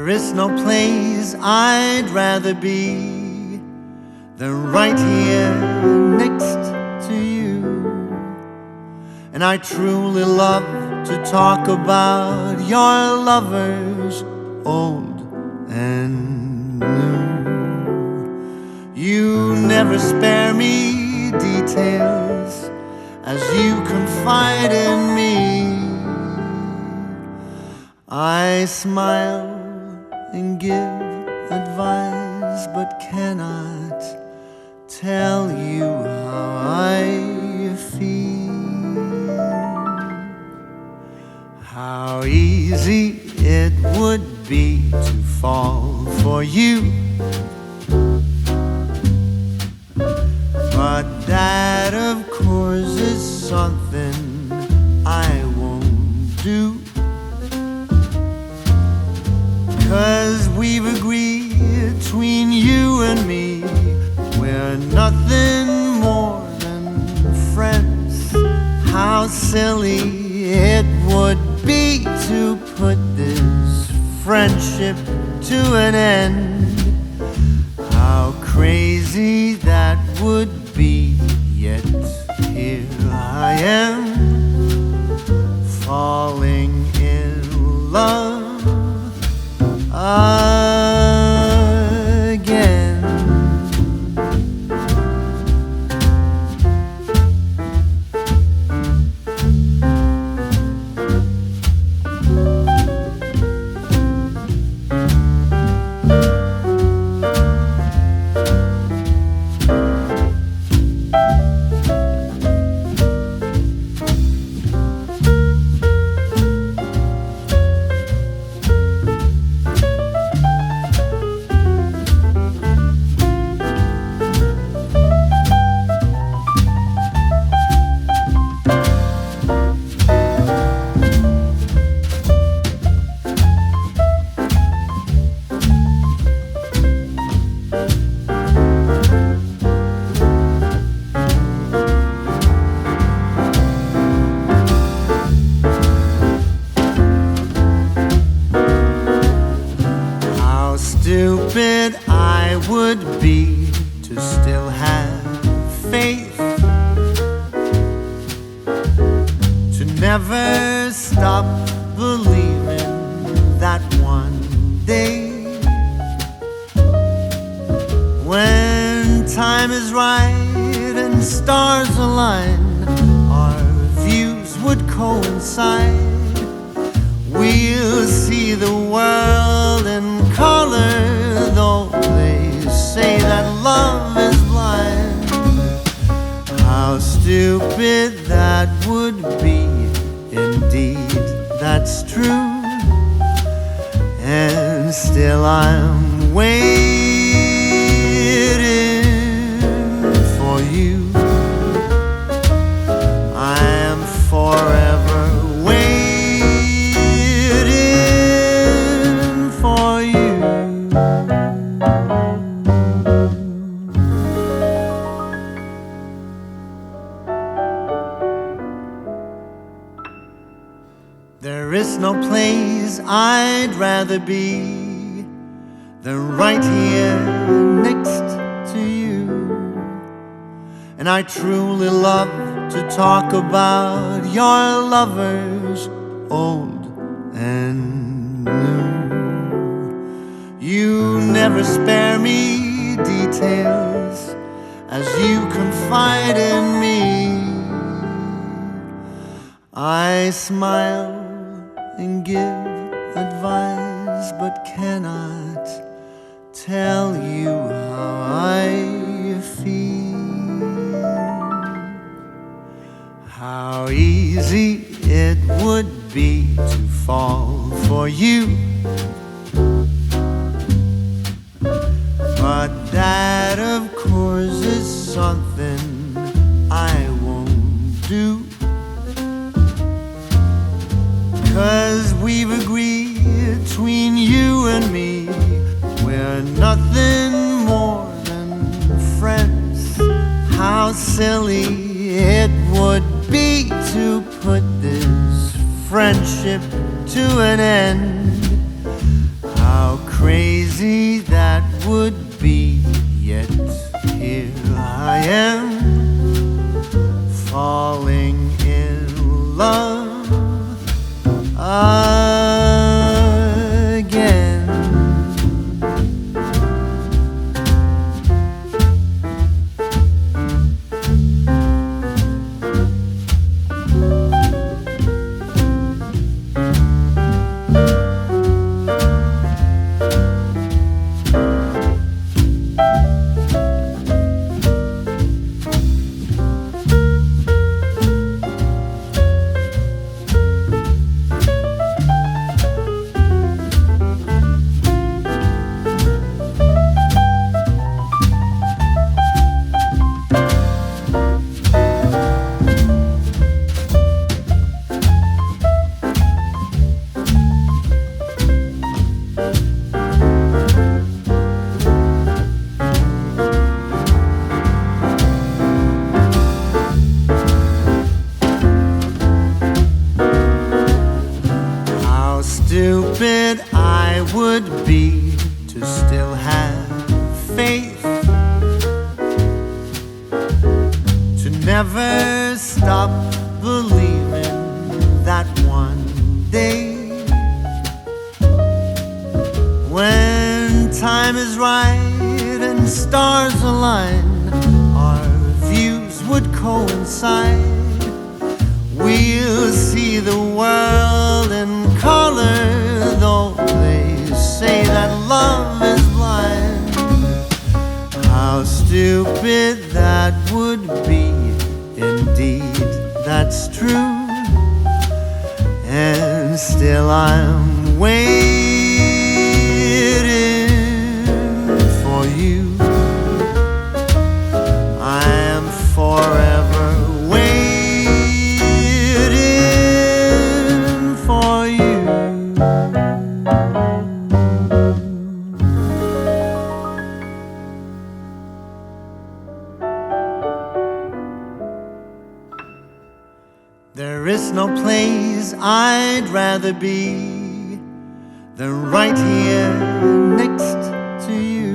There is no place I'd rather be than right here next to you. And I truly love to talk about your lovers, old and new. You never spare me details as you confide in me. I smile and give advice, but cannot tell you how I feel. How easy it would be to fall for you, but that of course is something I won't do. 'Cause we've agreed between you and me, we're nothing more than friends. How silly it would be to put this friendship to an end. How crazy that would be, yet here I am, falling in love again. Stupid I would be to still have faith, to never stop believing that one day, when time is right and stars align, our views would coincide. We'll see the world in color, though they say that love is blind. How stupid that would be, indeed, that's true. And still I'm waiting for you. I am forever waiting for you. There is no place I'd rather be than right here next to you. And I truly love to talk about your lovers, old and new. You never spare me details as you confide in me. I smile and give advice, but cannot tell you how I feel. How easy it would be to fall for you, but that of course is something I won't do. 'Cause we've agreed between you and me, we're nothing more than friends. How silly it would be to put this friendship to an end. How love again. Stupid I would be to still have faith, to never stop believing that one day, when time is right and stars align, our views would coincide. We'll see the world in color, though they say that love is blind. How stupid that would be, indeed, that's true. And still I'm waiting for you. I am forever waiting for you. There is no place I'd rather be than right here next to you.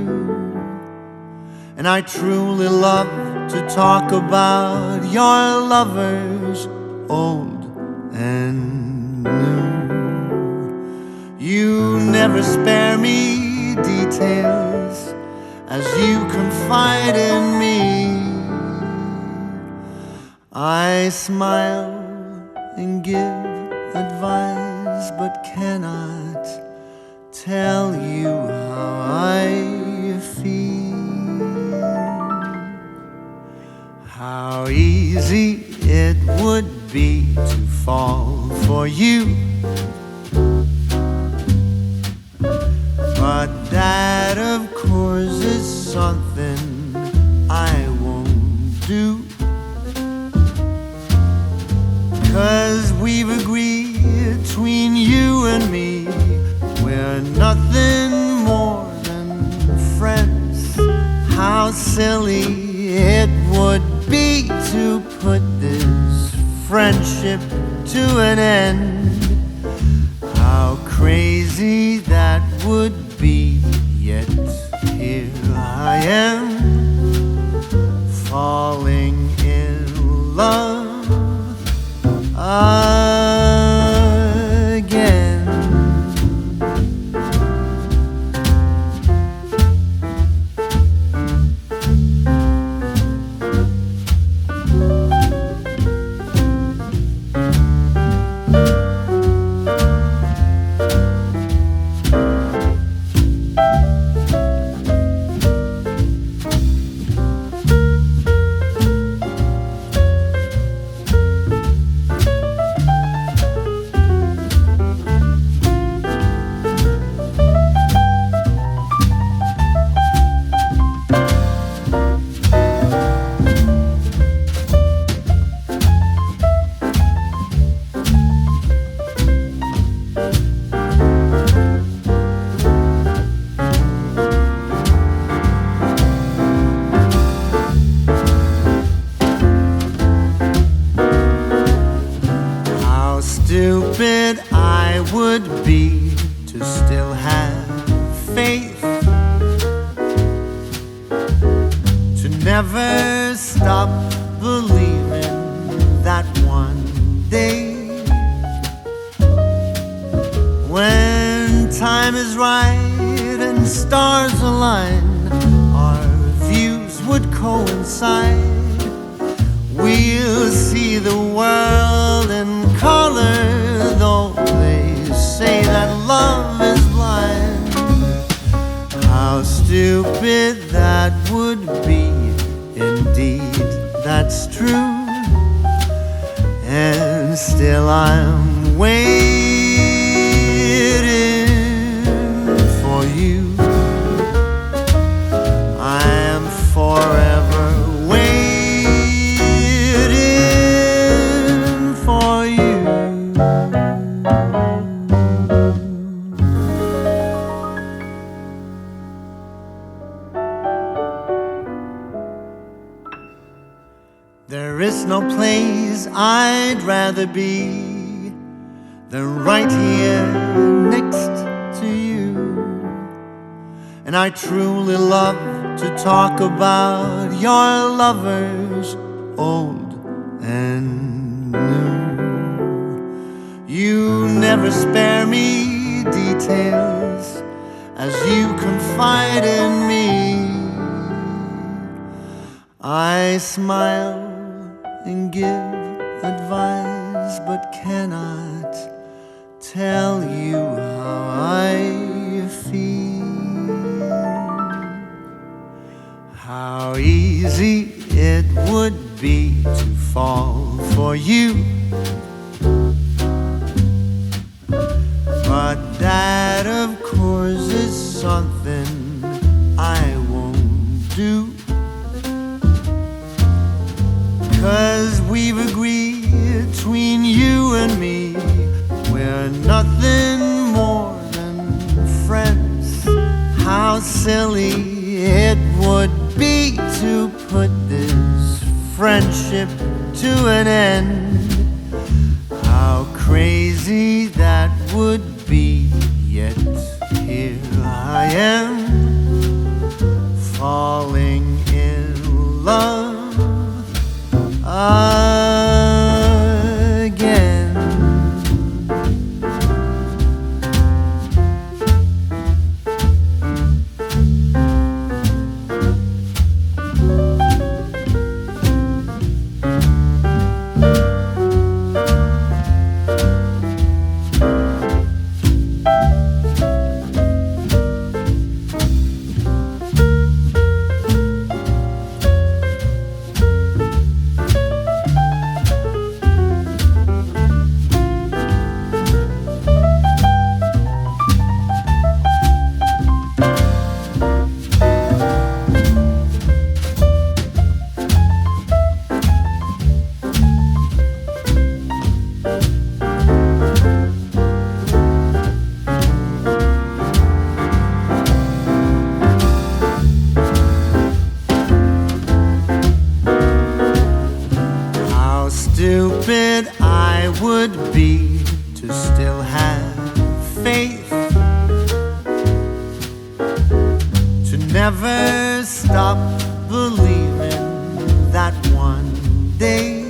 And I truly love to talk about your lovers, old and new. You never spare me details as you confide in me. I smile and give advice, but cannot tell you how I feel. How easy it would be to fall for you, but that of course is something I won't do. 'Cause we've agreed between you and me, we're nothing more than friends. How silly it would be to put this friendship to an end. How crazy that would be, yet here I am, falling in love again. Stupid I would be to still have faith, to never stop believing that one day time is right and stars align, our views would coincide. We'll see the world in color, though they say that love is blind. How stupid that would be, indeed, that's true. And still I'm waiting for you. I am forever waiting for you. There is no place I'd rather be than right here next to you. And I truly love to talk about your lovers, old and new. You never spare me details as you confide in me. I smile and give advice, but cannot tell you how I feel. How easy it would be to fall for you, but that of course is something I won't do. 'Cause we've agreed between you and me, we're nothing more than friends. How silly it would be to put this friendship to an end. How crazy that would be, yet here I am, falling in love again. Stupid I would be to still have faith, to never stop believing that one day,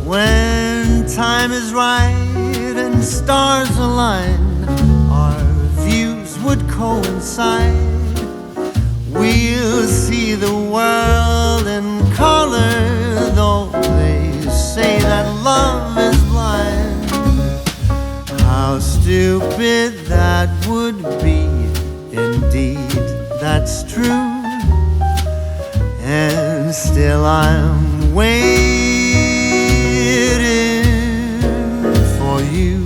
when time is right and stars align, our views would coincide. We'll see the world in color, though they say that love is blind. How stupid that would be, indeed, that's true. And still I'm waiting for you.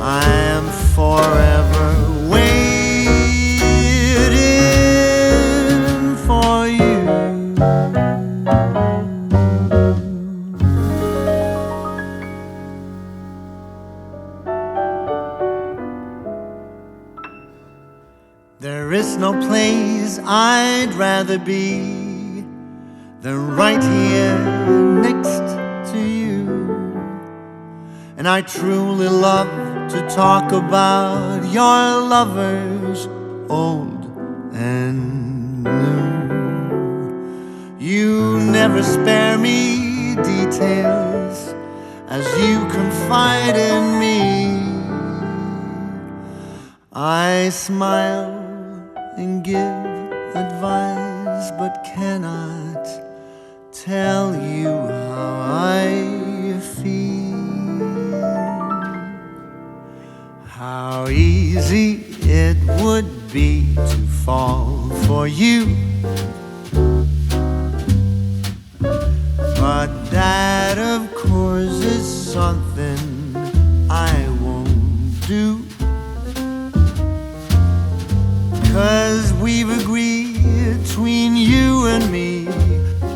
I am forever waiting for you. There is no place I'd rather be than right here next to you. And I truly love to talk about your lovers, old and new. You never spare me details as you confide in me. I smile and give advice, but cannot tell you how I feel. How easy it would be to fall for you, but that of course is something I won't do. 'Cause we've agreed between you and me,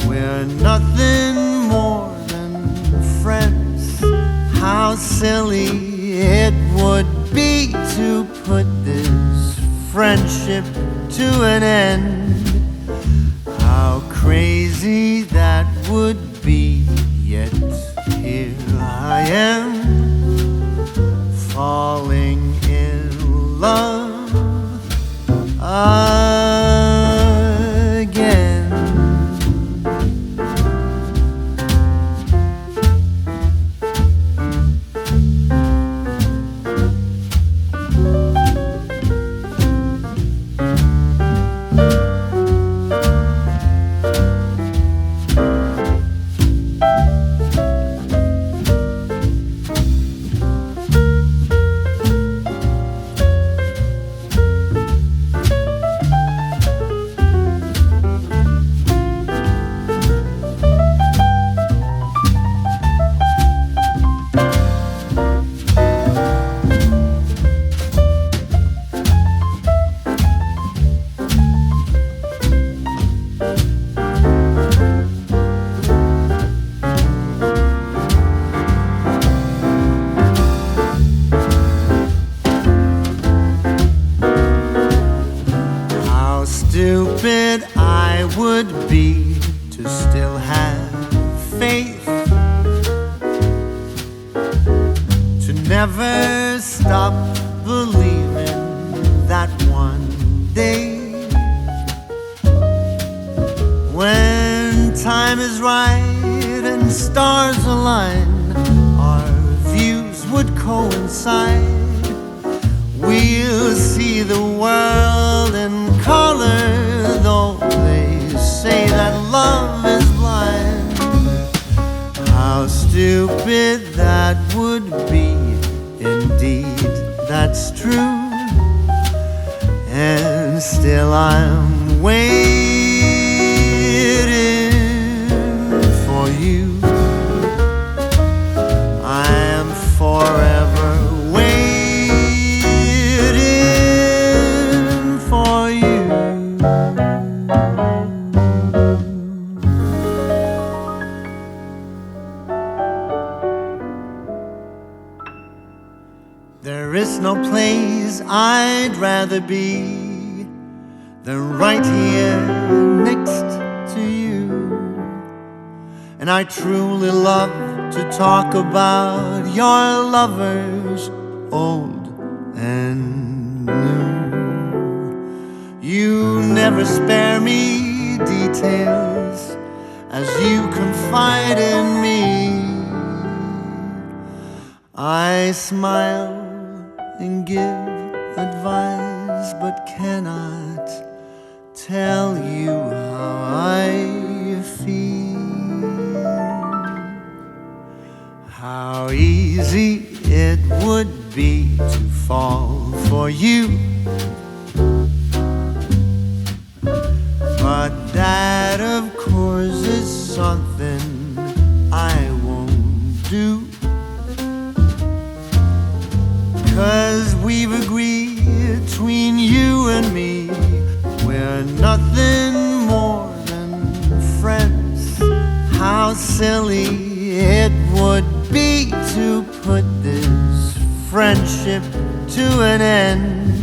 we're nothing more than friends. How silly it would be to put this friendship to an end. How crazy that would be, yet here I am, falling in love again. Stupid I would be to still have faith, to never stop believing that one day, when time is right and stars align, our views would coincide. We'll see the world in color, though they say that love is blind. How stupid that would be, indeed that's true. And still I'm waiting for you. I am forever waiting for you. There is no place I'd rather be than right here next to you. And I truly love to talk about your lovers, old and new. You never spare me details as you confide in me. I smile and give advice, but cannot tell you how I feel. How easy it would be to fall for you, but that of course is something I won't do. 'Cause we've agreed between you and me, we're nothing more than friends. How silly it would be to put this friendship to an end.